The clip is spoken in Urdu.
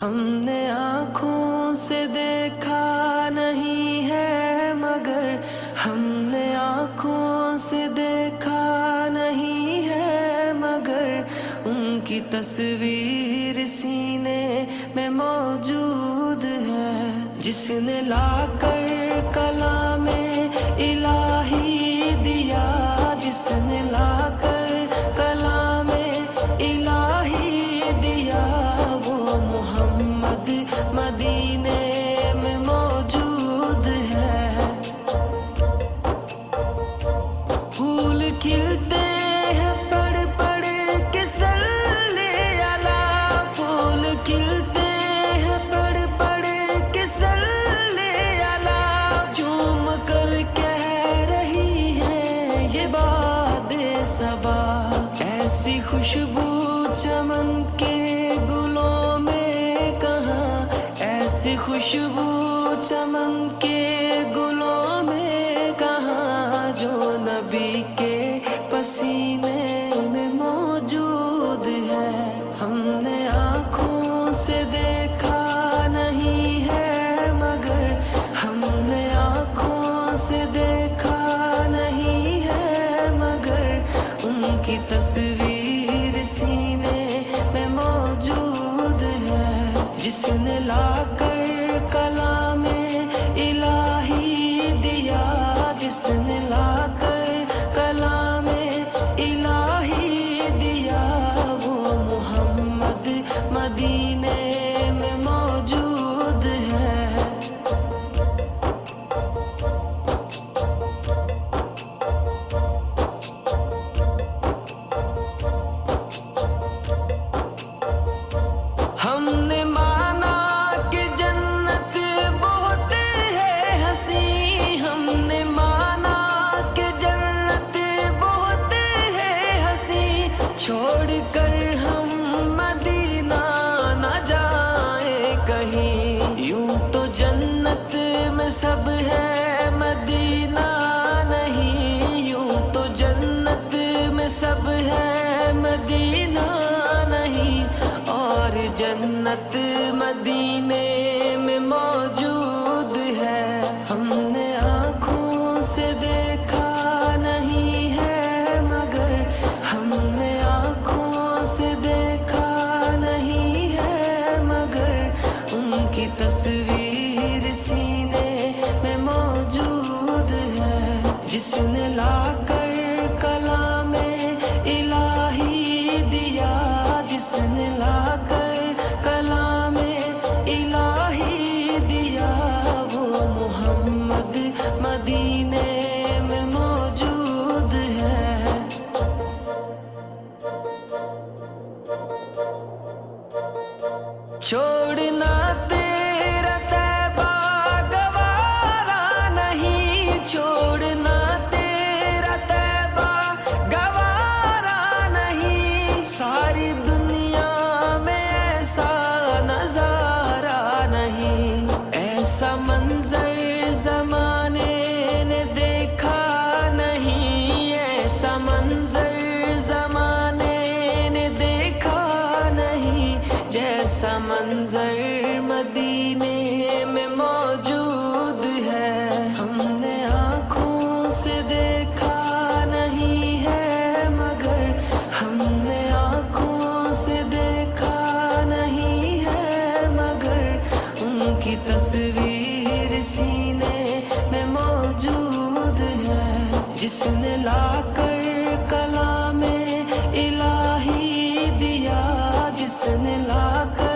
ہم نے آنکھوں سے دیکھا نہیں ہے مگر ہم نے آنکھوں سے دیکھا نہیں ہے مگر ان کی تصویر سینے میں موجود ہے، جس نے لا کر کلام الہی دیا، جس نے لا کر کلام الہی دیا، وہ محمد مدینے میں موجود ہے۔ پھول کھلتے ہیں پڑھ پڑھ کے صلی علی، پھول کھلتے ہیں پڑھ پڑھ کے صلی علی، جھوم کر کہہ رہی ہے یہ باد صبا، ایسی خوشبو چمن کے گلوں میں کہاں، ایسی خوشبو چمن کے گلوں میں کہاں، جو نبی کے پسینے میں موجود ہے۔ ہم نے آنکھوں سے دیکھا نہیں ہے مگر ہم نے آنکھوں سے دیکھا نہیں ہے مگر ان کی تصویر سینے میں موجود ہے، جس نے لا کر کلام الہی دیا، جس نے لا کر کلام الہی دیا، وہ محمد مدینے میں موجود ہے۔ ہم نے مانا کہ جنت بہت ہے حسین، ہم نے مانا کہ جنت بہت ہے حسین، چھوڑ کر ہم مدینہ نہ جائیں کہیں، یوں تو جنت میں سب ہے مدینہ نہیں، یوں تو جنت میں سب ہے مدینہ نہیں، اور جنت مدینے میں موجود ہے۔ ہم نے آنکھوں سے دیکھا نہیں ہے مگر ہم نے آنکھوں سے دیکھا نہیں ہے مگر ان کی تصویر سینے میں موجود ہے، جس نے لا کر کلام الہی دیا، جس نے لا کر کلام الہی دیا، وہ محمد مدینے میں موجود ہے۔ چھوڑنا تیرا طیبہ گوارا نہیں، چھوڑنا تیرا طیبہ گوارا نہیں، ساری دنیا میں ایسا نظارہ نہیں، ایسا منظر زمانے نے دیکھا نہیں، ایسا منظر زمانے نے دیکھا نہیں، جیسا منظر مدینے میں موجود ہے۔ ہم نے آنکھوں سے دیکھا نہیں ہے مگر ہم نے آنکھوں سے دیکھا نہیں ہے مگر ان کی تصویر سینے میں موجود ہے، جس نے لا کر کلام الہی دیا، جس نے لا کر